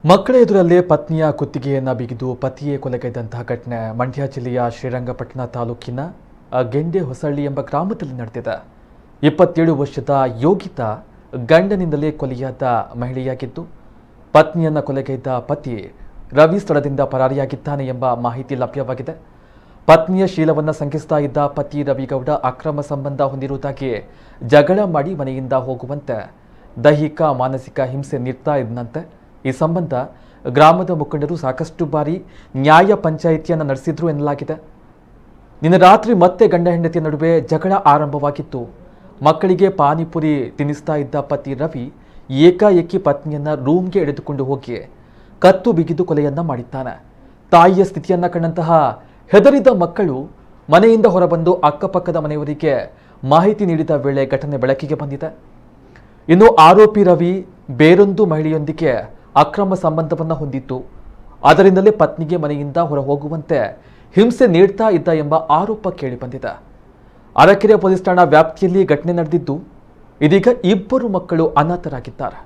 ಮಕ್ಕಳ ಎದುರಲ್ಲೇ ಪತ್ನಿಯ ಕುತ್ತಿಗೆಯನ್ನು ಬಿಗಿದು ಪತಿಯೇ ಕೊಲೆಗೈದಂತಹ ಘಟನೆ ಮಂಡ್ಯ ಜಿಲ್ಲೆಯ ಶ್ರೀರಂಗಪಟ್ಟಣ ತಾಲೂಕಿನ ಗೆಂಡೆ ಹೊಸಳ್ಳಿ ಎಂಬ ಗ್ರಾಮದಲ್ಲಿ ನಡೆದಿದೆ. 27 ವರ್ಷದ ಯೋಗಿತಾ ಗಂಡನಿಂದಲೇ ಕೊಲೆಯಾದ ಮಹಿಳೆಯಾಗಿದ್ದು, ಪತ್ನಿಯನ್ನ ಕೊಲೆಗೈದ ಪತಿ ರವಿ ಸ್ಥಳದಿಂದ ಪರಾರಿಯಾಗಿದ್ದಾನೆ ಎಂಬ ಮಾಹಿತಿ ಲಭ್ಯವಾಗಿದೆ. ಪತ್ನಿಯ ಶೀಲವನ್ನು ಶಂಕಿಸ್ತಾ ಇದ್ದ ಪತಿ ರವಿಗೌಡ ಅಕ್ರಮ ಸಂಬಂಧ ಹೊಂದಿರುವುದಾಗಿ ಜಗಳ ಮಾಡಿ ಮನೆಯಿಂದ ಹೋಗುವಂತೆ ದೈಹಿಕ ಮಾನಸಿಕ ಹಿಂಸೆ ನೀಡ್ತಾ ಇದ್ದಂತೆ. ಈ ಸಂಬಂಧ ಗ್ರಾಮದ ಮುಖಂಡರು ಸಾಕಷ್ಟು ಬಾರಿ ನ್ಯಾಯ ಪಂಚಾಯಿತಿಯನ್ನು ನಡೆಸಿದ್ರು ಎನ್ನಲಾಗಿದೆ. ನಿನ್ನೆ ರಾತ್ರಿ ಮತ್ತೆ ಗಂಡ ಹೆಂಡತಿಯ ನಡುವೆ ಜಗಳ ಆರಂಭವಾಗಿತ್ತು. ಮಕ್ಕಳಿಗೆ ಪಾನಿಪುರಿ ತಿನ್ನಿಸ್ತಾ ಇದ್ದ ಪತಿ ರವಿ ಏಕಾಏಕಿ ಪತ್ನಿಯನ್ನ ರೂಮ್ಗೆ ಎಳೆದುಕೊಂಡು ಹೋಗಿ ಕತ್ತು ಬಿಗಿದು ಕೊಲೆಯನ್ನ ಮಾಡಿದ್ದಾನೆ. ತಾಯಿಯ ಸ್ಥಿತಿಯನ್ನ ಕಂಡಂತಹ ಹೆದರಿದ ಮಕ್ಕಳು ಮನೆಯಿಂದ ಹೊರಬಂದು ಅಕ್ಕಪಕ್ಕದ ಮನೆಯವರಿಗೆ ಮಾಹಿತಿ ನೀಡಿದ ವೇಳೆ ಘಟನೆ ಬೆಳಕಿಗೆ ಬಂದಿದೆ. ಇನ್ನು ಆರೋಪಿ ರವಿ ಬೇರೊಂದು ಮಹಿಳೆಯೊಂದಿಗೆ ಅಕ್ರಮ ಸಂಬಂಧವನ್ನು ಹೊಂದಿತ್ತು. ಅದರಿಂದಲೇ ಪತ್ನಿಗೆ ಮನೆಯಿಂದ ಹೊರ ಹೋಗುವಂತೆ ಹಿಂಸೆ ನೀಡ್ತಾ ಇದ್ದ ಎಂಬ ಆರೋಪ ಕೇಳಿಬಂದಿದೆ. ಅರಕೆರೆ ಪೊಲೀಸ್ ಠಾಣಾ ವ್ಯಾಪ್ತಿಯಲ್ಲಿ ಘಟನೆ ನಡೆದಿದ್ದು, ಇದೀಗ 2 ಮಕ್ಕಳು ಅನಾಥರಾಗಿದ್ದಾರೆ.